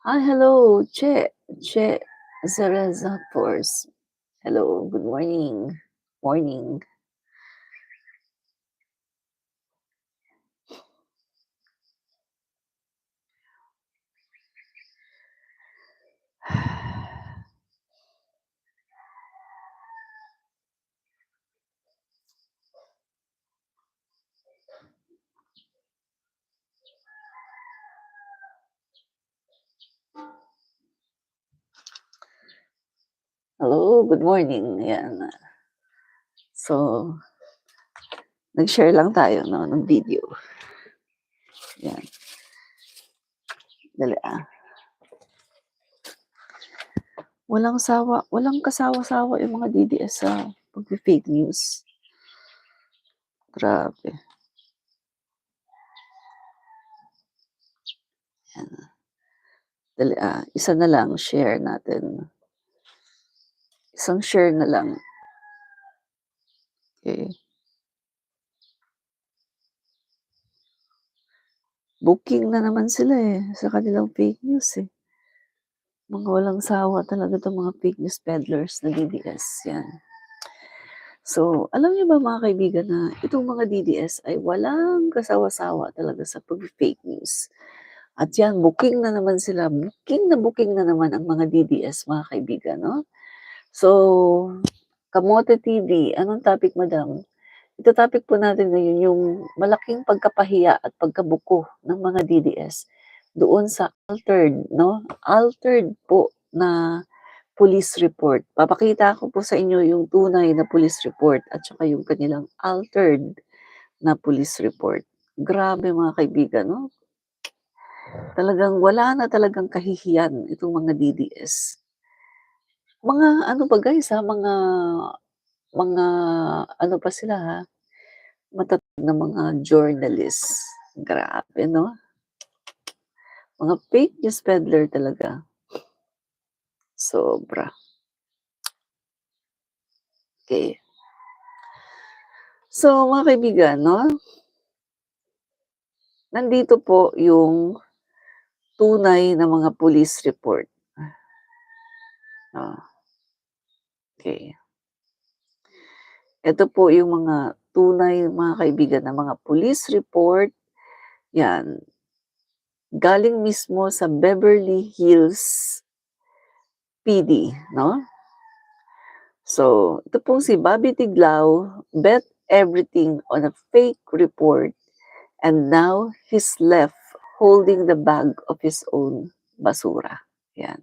Hi, hello, Che Zereza Force. Hello, good morning. Morning. Hello, good morning. Yan. So, nag-share lang tayo no, ng video. Yan. Dali walang kasawa-sawa yung mga DDS sa pag-fake news. Grabe. Yan. Dali isa na lang, share natin. Isang share na lang. Okay. Booking na naman sila sa kanilang fake news Mga walang sawa talaga 'tong mga fake news peddlers na DDS, yan. So, alam niyo ba mga kaibigan na itong mga DDS ay walang kasawa-sawa talaga sa pag-fake news. At yan, booking na naman sila, booking na naman ang mga DDS mga kaibigan, no? So, Kamote TV, anong topic madam? Ito-topic po natin ngayon yung malaking pagkapahiya at pagkabuko ng mga DDS doon sa altered, no? Altered po na police report. Papakita ko po sa inyo yung tunay na police report at saka yung kanilang altered na police report. Grabe mga kaibigan, no? Talagang wala na talagang kahihiyan itong mga DDS. Mga ano ba guys mga ano pa sila matatag na mga journalists. Grabe, no? Mga fake news peddler talaga. Sobra. Okay. So, mga kaibigan, no? Nandito po yung tunay na mga police report. Okay. Ito po yung mga tunay, mga kaibigan, na mga police report. Yan. Galing mismo sa Beverly Hills PD, no? So, ito pong si Bobby Tiglao bet everything on a fake report and now he's left holding the bag of his own basura. Yan.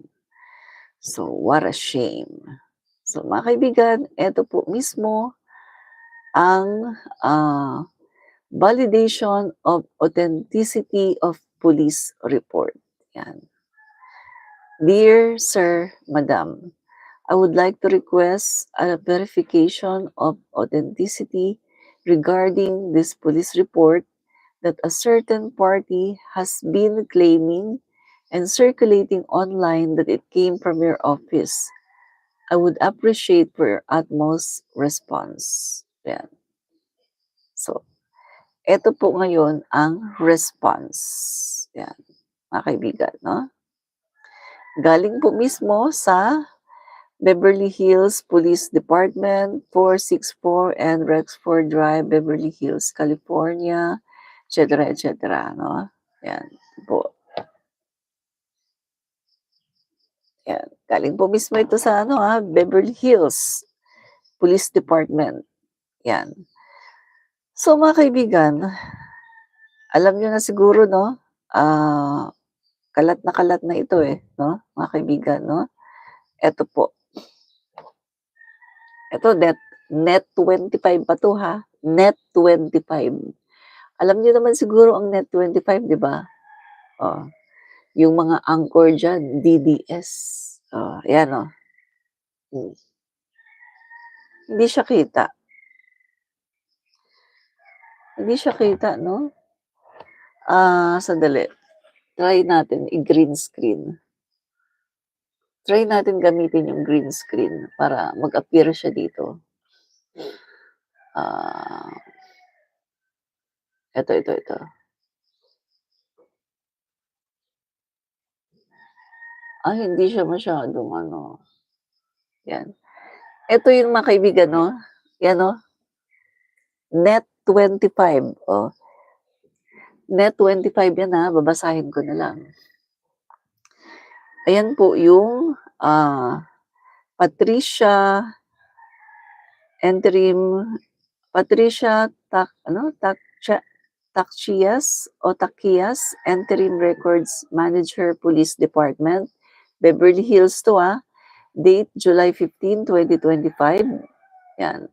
So, what a shame. So, mga kaibigan, ito po mismo ang validation of authenticity of police report. Yan. Dear Sir, Madam, I would like to request a verification of authenticity regarding this police report that a certain party has been claiming and circulating online that it came from your office. I would appreciate for your utmost response. Yan. So, ito po ngayon ang response. Yan, mga kaibigan, no? Galing po mismo sa Beverly Hills Police Department, 464 and Rexford Drive, Beverly Hills, California, etc., etc., no? Yan po. Yan. Galing po mismo ito sa Beverly Hills Police Department. Yan. So mga kaibigan, alam niyo na siguro, no? Kalat na ito no? Mga kaibigan, no? Ito po. Ito, net 25 pa to Net 25. Alam niyo naman siguro ang net 25, di ba? Oh, yung mga anchor dyan, DDS. Oh, yan Hindi siya kita. Hindi siya kita, no? Sandali. Try natin i-green screen. Try natin gamitin yung green screen para mag-appear siya dito. Ito. Hindi siya masyadong ano, 'yan. Ito yung mga kaibigan 'no, 'yan 'no, Net25, oh, Net25 'yan, babasahin ko na lang. Ayan po yung, Patricia Interim Patricia Tachias, Interim Records Manager, Police Department, Beverly Hills 'to, date July 15, 2025, 'yan.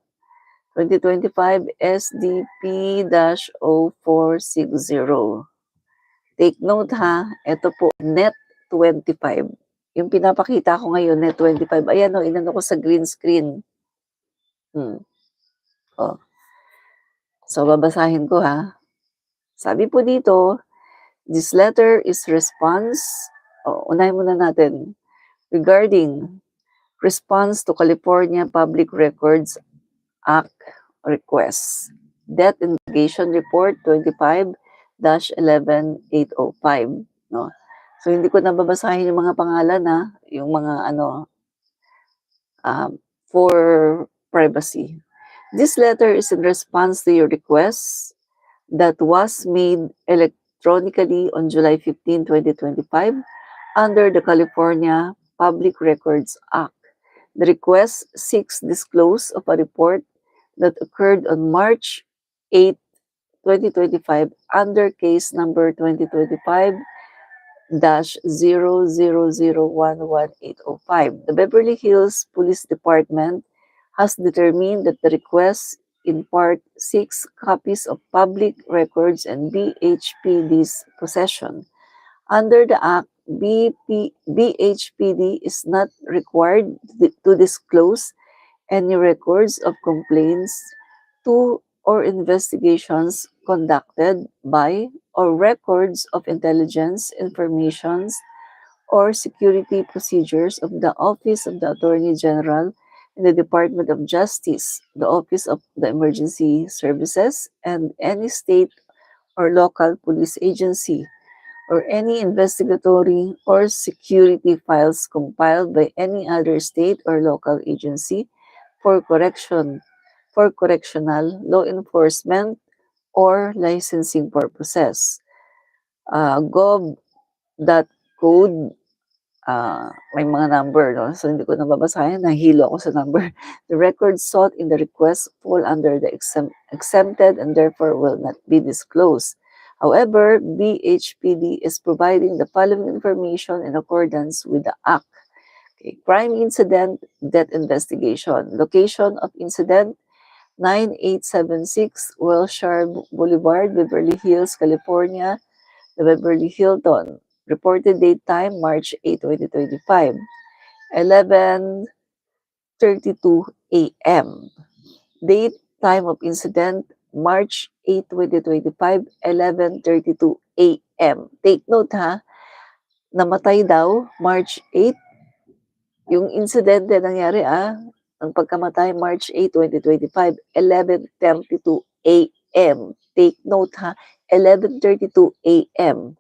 2025 SDP-0460. Take note ito po Net25. Yung pinapakita ko ngayon Net25, ayan inano ko sa green screen. Oh. So babasahin ko Sabi po dito, this letter is response, unahin muna natin, regarding response to California Public Records Act request. Death Investigation Report 25-11805. No? So hindi ko nababasahin yung mga pangalan yung mga for privacy. This letter is in response to your request that was made electronically on July 15, 2025 under the California Public Records Act. The request seeks disclose of a report that occurred on March 8, 2025 under case number 2025-00011805. The Beverly Hills Police Department has determined that the request in part seeks copies of public records and BHPD's possession. Under the Act, BHPD is not required to disclose any records of complaints to or investigations conducted by or records of intelligence informations or security procedures of the Office of the Attorney General in the Department of Justice, the Office of the Emergency Services, and any state or local police agency, or any investigatory or security files compiled by any other state or local agency for correctional, law enforcement, or licensing purposes. Gov.code, may mga number, no? So hindi ko na babasahin, nahilo ako sa number. The records sought in the request fall under the exempted and therefore will not be disclosed. However, BHPD is providing the following information in accordance with the Act. Okay. Crime incident, death investigation. Location of incident, 9876 Wilshire Boulevard, Beverly Hills, California, the Beverly Hilton. Reported date time, March 8, 2025, 11:32 a.m. Date, time of incident, March 8, 2025, 11:32 a.m. Take note namatay daw, March 8. Yung insidente nangyari ang pagkamatay, March 8, 2025, 11:32 a.m. Take note 11:32 a.m.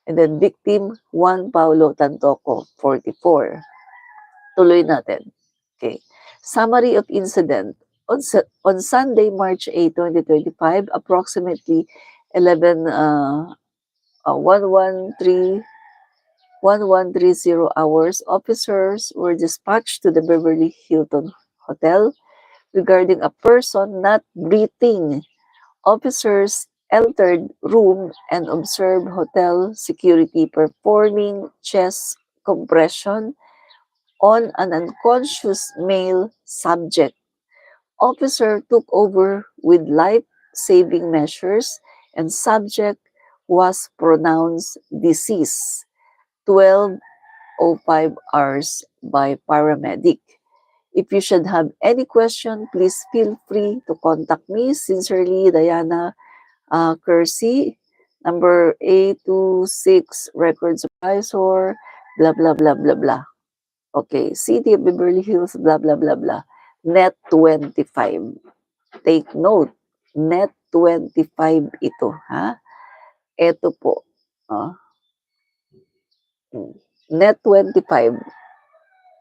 And then victim, Juan Paulo Tantoco, 44. Tuloy natin. Okay. Summary of incident. On Sunday, March 8, 2025, approximately 11:30 hours, officers were dispatched to the Beverly Hilton Hotel regarding a person not breathing. Officers entered room and observed hotel security performing chest compression on an unconscious male subject. Officer took over with life-saving measures and subject was pronounced deceased 12:05 hours by paramedic. If you should have any question, please feel free to contact me. Sincerely, Diana Kersey, number A26 record supervisor, blah, blah, blah, blah, blah. Okay, City of Beverly Hills, blah, blah, blah, blah. Net25. Take note, Net25 ito, Ito po. Net 25.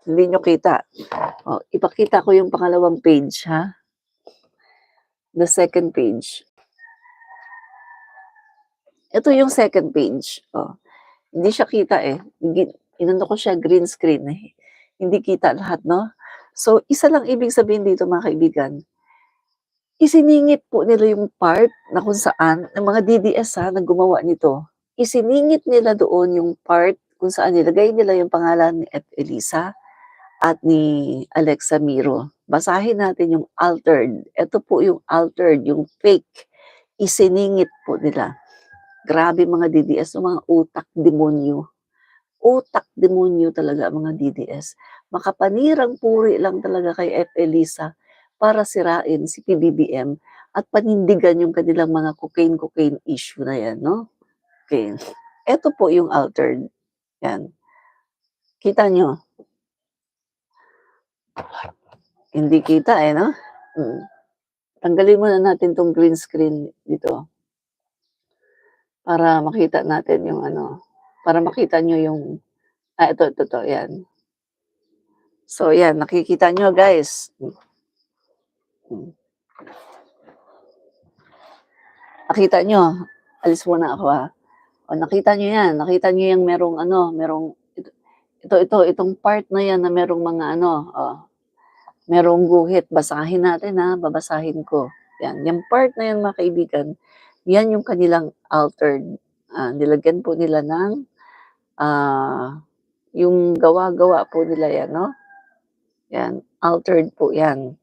Hindi nyo kita. O, ipakita ko yung pangalawang page, ha? The second page. Ito yung second page. O, hindi siya kita eh. Inano ko siya green screen eh. Hindi kita lahat, no? So, isa lang ibig sabihin dito, mga kaibigan. Isiningit po nila yung part na kung saan, ng mga DDS ha, na gumawa nito. Isiningit nila doon yung part kung saan nilagay nila yung pangalan ni F. Elisa at ni Alexa Miro. Basahin natin yung altered. Ito po yung altered, yung fake. Isiningit po nila. Grabe mga DDS, mga utak demonyo. Utak demonyo talaga ang mga DDS. Makapanirang puri lang talaga kay F. Elisa para sirain si PBBM at panindigan yung kanilang mga cocaine issue na yan, no? Okay. Ito po yung altered. Yan. Kita nyo? Hindi kita eh, no? Tanggalin muna natin tong green screen dito. Para makita natin yung ano. Para makita nyo yung... ito, yan. So, yan. Nakikita nyo, guys. Nakita nyo. Alis muna ako, ha. O, nakita nyo yan. Nakita nyo yung merong itong part na yan na merong mga merong guhit. Basahin natin, ha. Babasahin ko. Yan. Yung part na yan, mga kaibigan, yan yung kanilang altered. Nilagyan po nila ng yung gawa-gawa po nila yan, no? Yan. Altered po yan.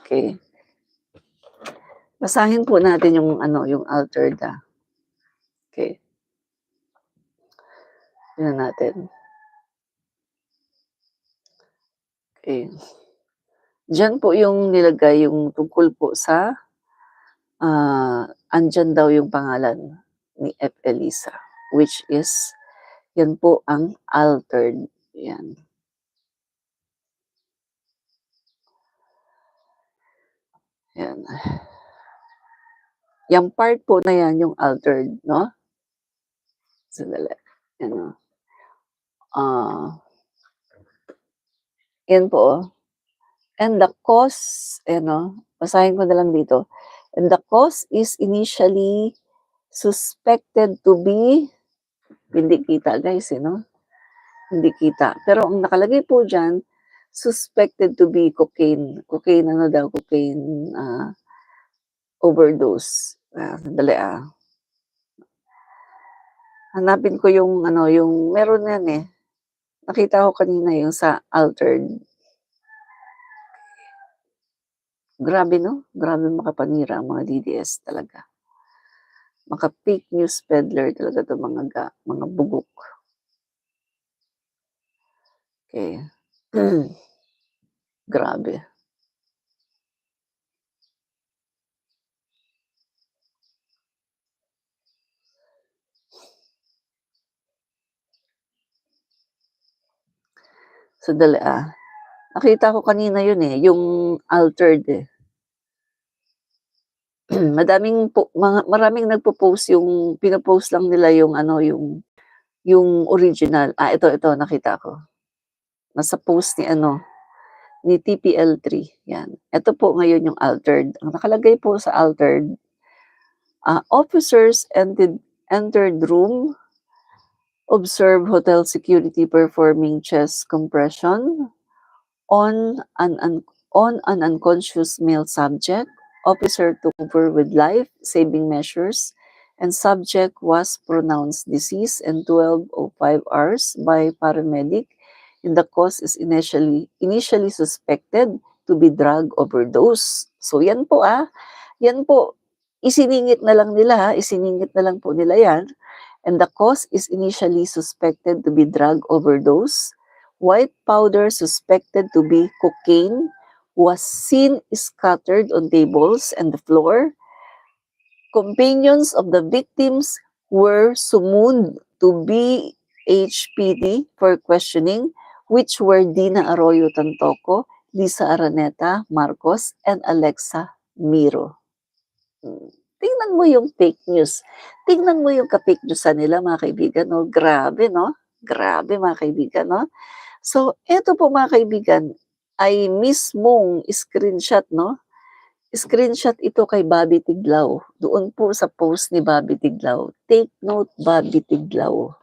Okay. Basahin po natin yung yung altered, ha. Okay. Tingnan natin. Okay. Diyan po yung nilagay yung tungkol po sa andyan daw yung pangalan ni F. Elisa, which is yan po ang altered. Yan. Yan. Yung part po na yan, yung altered, no? Sandali. Yan, yan po. And the cause, basahin ko na lang dito. And the cause is initially suspected to be, hindi kita guys, hindi kita. Pero ang nakalagay po dyan, suspected to be cocaine. Cocaine, cocaine overdose. Sandali Hanapin ko yung, yung meron yan eh. Nakita ko kanina yung sa altered. Grabe, no? Grabe makapanira ang mga DDS talaga. Maka fake news peddler talaga ito mga bugok. Okay. Grabe. Sandali Nakita ko kanina yun eh, yung altered eh. Maraming nagpo-post yung pino-post lang nila yung yung original. Ito nakita ko. Nasa post ni TPL3. Yan. Ito po ngayon yung altered. Ang nakalagay po sa altered, officers entered room, observe hotel security performing chest compression on an unconscious male subject. Officer took over with life-saving measures, and subject was pronounced deceased in 12:05 hours by paramedic. And the cause is initially suspected to be drug overdose. So yan po yan po. Isiningit na lang nila isiningit na lang po nila yan. And the cause is initially suspected to be drug overdose. White powder suspected to be cocaine was seen scattered on tables and the floor. Companions of the victims were summoned to BHPD for questioning, which were Dina Arroyo Tantoco, Lisa Araneta Marcos, and Alexa Miro. Tingnan mo yung fake news. Tingnan mo yung ka-fake news nila, mga kaibigan. No? Grabe, no? Grabe mga kaibigan 'no? So, eto po mga kaibigan ay mismong screenshot 'no, screenshot ito kay Bobby Tiglao, doon po sa post ni Bobby Tiglao. Take note Bobby Tiglao,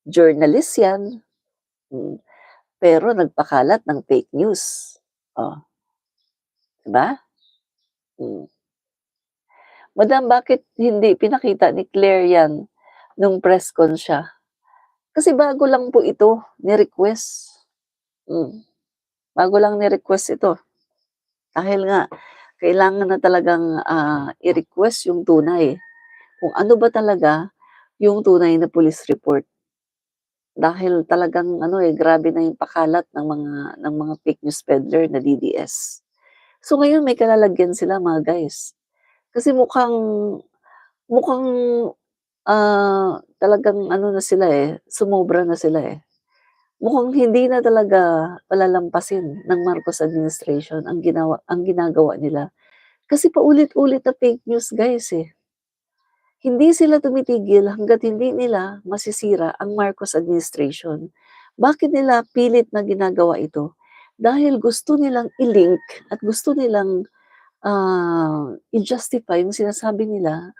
journalist 'yan, pero nagpakalat ng fake news. Oh, 'di ba? Hmm. Madam bakit hindi pinakita ni Claire 'yan nung press con siya? Kasi bago lang po ito ni-request. Bago lang ni-request ito. Dahil nga kailangan na talagang, i-request yung tunay. Kung ano ba talaga yung tunay na police report. Dahil talagang ano, grabe na yung pakalat ng mga fake news peddler na DDS. So ngayon may kalalagyan sila mga guys. Kasi mukhang mukhang, talagang ano na sila, sumobra na sila, Mukhang hindi na talaga palalampasin ng Marcos administration ang ginagawa nila. Kasi paulit-ulit na fake news guys, Hindi sila tumitigil hangga't hindi nila masisira ang Marcos administration. Bakit nila pilit na ginagawa ito? Dahil gusto nilang i-link at gusto nilang, i-justify yung sinasabi nila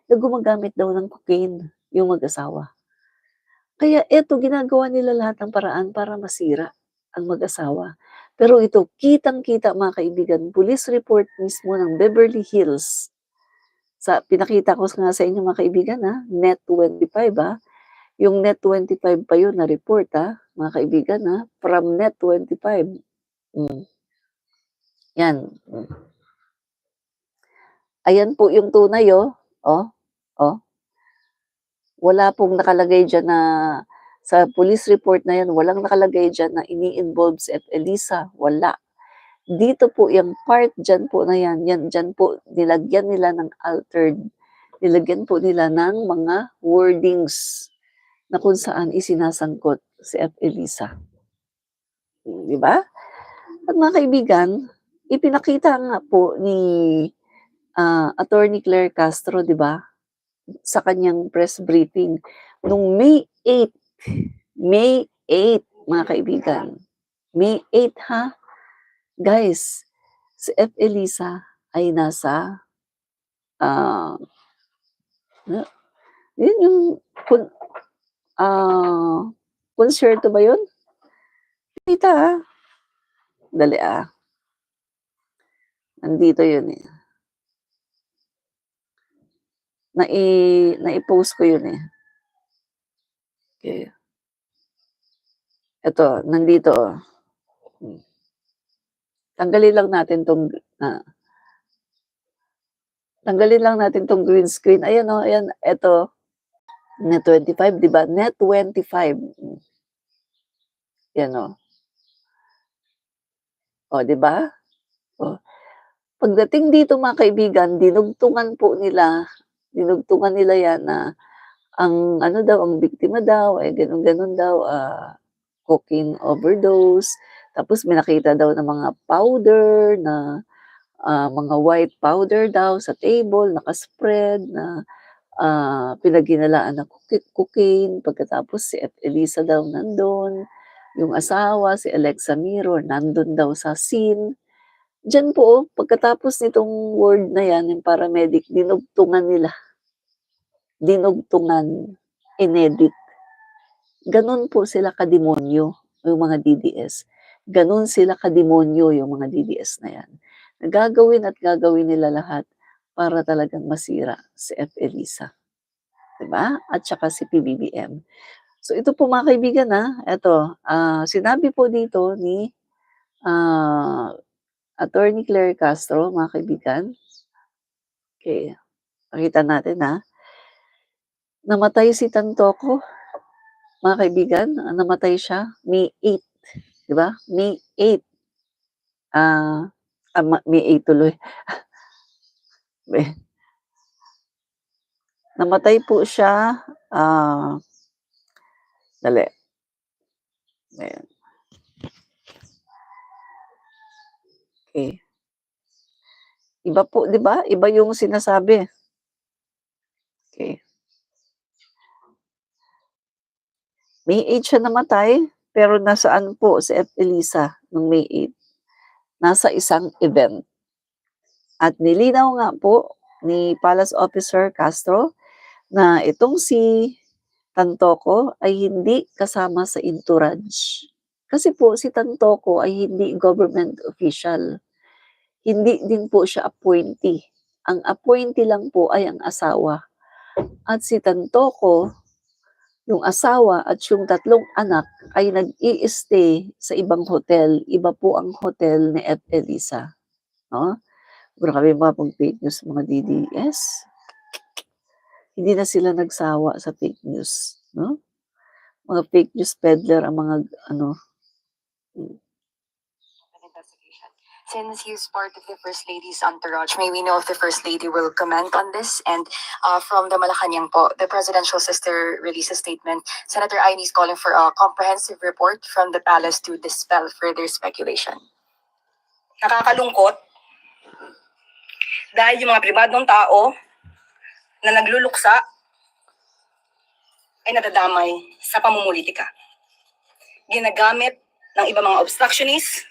na gumagamit daw ng cocaine yung mag-asawa. Kaya eto ginagawa nila lahat ng paraan para masira ang mag-asawa. Pero ito kitang-kita mga kaibigan, police report mismo ng Beverly Hills pinakita ko nga sa inyo mga kaibigan, Net25, yung Net25 pa yun na report, mga kaibigan, from Net25. Hmm, 'yan, Ayan po yung tunay, oh. Oh, oh. Wala pong nakalagay diyan na sa police report na 'yan, walang nakalagay diyan na ini-involve si Elisa, wala. Dito po yung part diyan po na 'yan, diyan po nilagyan po nila ng mga wordings na kung saan isinasangkot si Elisa, 'di ba? At mga kaibigan, ipinakita nga po ni, Attorney Claire Castro 'di ba, sa kanyang press briefing nung May 8 mga kaibigan. May 8 ha. Guys, si Elisa ay nasa, ah, na yun yung kun ah, konsyerto ba yun? Kita, dali, nandito yun, nai-post ko yun, okey. Eto nandito, hmm. Tanggalin lang natin 'tong, ah, tanggalin lang natin 'tong green screen. Ayan, ayan eto, Net25 'di ba? Net25, 'yan, 'di ba? Oh, pagdating dito mga kaibigan dinugtungan nila 'yan na ang ano daw, ang biktima daw ay gano'n-gano'n daw, cocaine overdose. Tapos may nakita daw na mga powder na, mga white powder daw sa table naka-spread na, pinaghinalaan ng cocaine. Pagkatapos si Elisa daw nandun, yung asawa si Alexa Mirror nandun daw sa scene. Diyan po, pagkatapos nitong word na 'yan, yung paramedic dinugtungan, inedit. Gano'n po sila kademonyo yung mga DDS. Gano'n sila kademonyo yung mga DDS na 'yan. Na gagawin nila lahat para talagang masira si Elisa, 'di ba? At saka si PBBM. So ito po mga kaibigan, eto, sinabi po dito ni, ah, Attorney Claire Castro mga kaibigan, okey, pakita natin, namatay si Tantoco mga kaibigan, namatay siya May 8, 'di ba? May 8, May 8 tuloy. Namatay po siya, dali, ayan, okey. Iba po 'di ba, iba yung sinasabi, okey. May 8 siya namatay, pero nasaan po si F. Elisa nung May 8? Nasa isang event. At nilinaw nga po ni Palace Officer Castro na itong si Tantoco ay hindi kasama sa entourage. Kasi po si Tantoco ay hindi government official. Hindi din po siya appointee. Ang appointee lang po ay ang asawa. At si Tantoco, yung asawa at yung 3 anak ay nag-i-stay sa ibang hotel. Iba po ang hotel ni F. Elisa. No? Grabe mga pag-fake news mga DDS. Hindi na sila nagsawa sa fake news. No? Mga fake news peddler ang mga ano. Investigation. Since he's part of the First Lady's entourage, may we know if the First Lady will comment on this? And from the Malacanang po, the presidential sister released a statement. Senator Aini is calling for a comprehensive report from the palace to dispel further speculation. Nakakalungkot dahil yung mga pribadong tao na nagluluksa ay nadadamay sa pamumulitika. Ginagamit ng iba mga obstructionists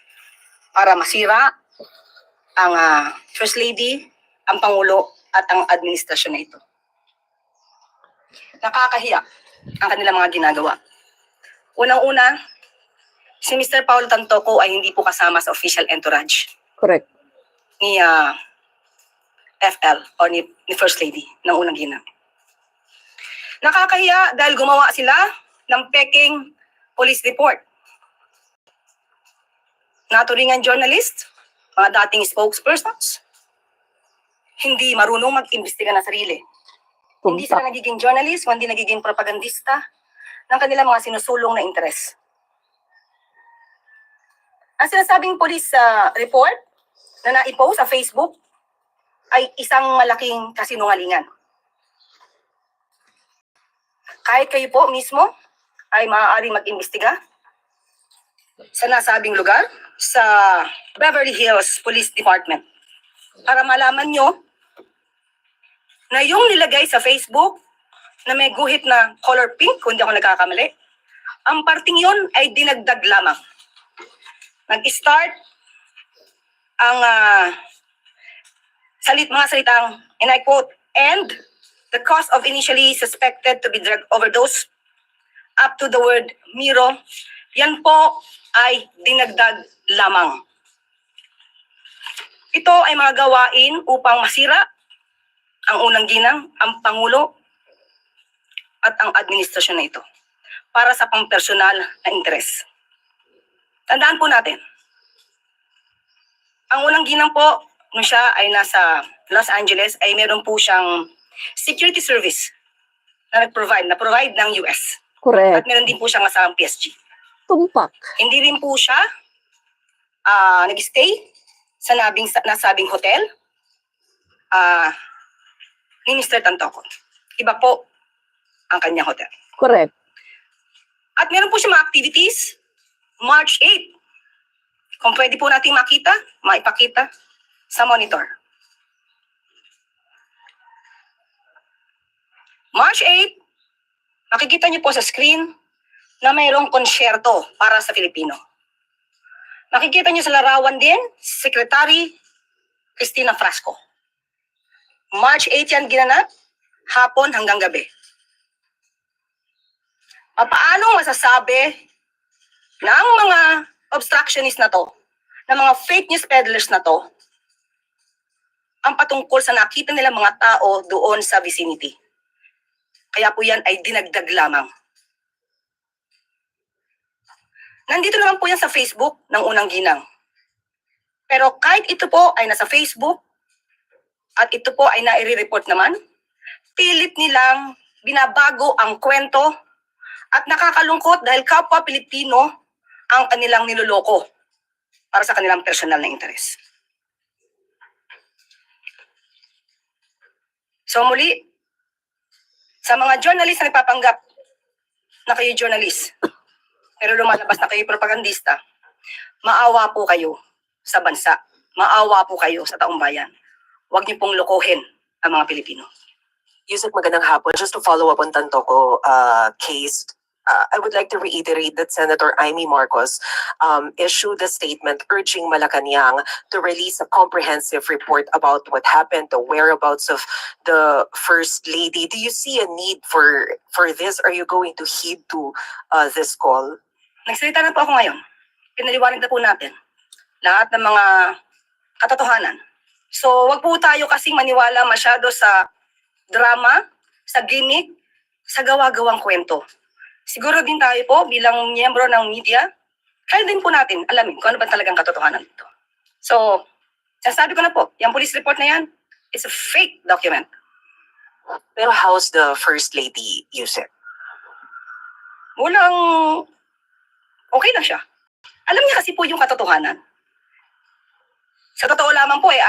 para masira ang First Lady, ang Pangulo at ang administrasyon na ito. Nakakahiya ang kanilang mga ginagawa. Unang-una, si Mr. Paul Tantoco ay hindi po kasama sa official entourage. Correct. Ni FL o ni First Lady ng unang ginang. Nakakahiya dahil gumawa sila ng peking police report. Naturingan journalist, mga dating spokespersons, hindi marunong mag-imbestiga ng sarili. Hindi sila nagiging journalist, hindi nagiging propagandista ng kanilang mga sinusulong na interes. Ang sinasabing police report na naipost sa Facebook ay isang malaking kasinungalingan. Kahit kayo po mismo ay maaaring mag-imbestiga sa nasabing lugar sa Beverly Hills Police Department para malaman nyo na yung nilagay sa Facebook na may guhit na color pink, kung hindi ako nagkakamali, ang parting yun ay dinagdag lamang. Nag-start ang mga salitang, and I quote, and the cause of initially suspected to be drug overdose up to the word Miro, yan po ay dinagdag lamang. Ito ay mga gawain upang masira ang unang ginang, ang Pangulo at ang administrasyon na ito para sa pampersonal na interes. Tandaan po natin, ang unang ginang po, nung siya ay nasa Los Angeles, ay meron po siyang security service na provide ng US. Correct. At meron din po siyang asamang PSG. Tumpak. Hindi rin po siya nag-stay sa nasabing hotel ni Mr. Tantoco. Iba po ang kanyang hotel. Correct. At meron po siya mga activities March 8. Kung pwede po nating maipakita sa monitor. March 8, makikita niyo po sa screen na mayroong konsyerto para sa Filipino. Makikita niyo sa larawan din, Secretary Cristina Frasco. March 8 yan ginanap, hapon hanggang gabi. Paano masasabi ng mga obstructionist na to, ng mga fake news peddlers na to, ang patungkol sa nakita nila mga tao doon sa vicinity? Kaya po yan ay dinagdag lamang. Nandito naman po yan sa Facebook ng unang ginang. Pero kahit ito po ay nasa Facebook at ito po ay nai-report naman, pilit nilang binabago ang kwento at nakakalungkot dahil kapwa Pilipino ang kanilang niloloko para sa kanilang personal na interes. So muli, sa mga journalist na nagpapanggap na kayo journalist, pero lumalabas na kayo propagandista, maawa po kayo sa bansa. Maawa po kayo sa taong bayan. Huwag niyo pong lokohin ang mga Pilipino. Yusek, magandang hapon. Just to follow up on Tantoco case, I would like to reiterate that Senator Amy Marcos issued a statement urging Malacanang to release a comprehensive report about what happened, the whereabouts of the First Lady. Do you see a need for this? Are you going to heed to this call? Nagsalita na po ako ngayon. Pinaliwanag na po natin lahat ng mga katotohanan. So, wag po tayo kasing maniwala masyado sa drama, sa gimmick, sa gawa-gawang kwento. Siguro din tayo po bilang miyembro ng media, kaya din po natin alamin kung ano ba talagang katotohanan dito. So, sasabi ko na po, yung police report na yan, it's a fake document. Pero how's the First Lady use it? Walang okay na siya. Alam niya kasi po yung katotohanan. Sa totoo lamang po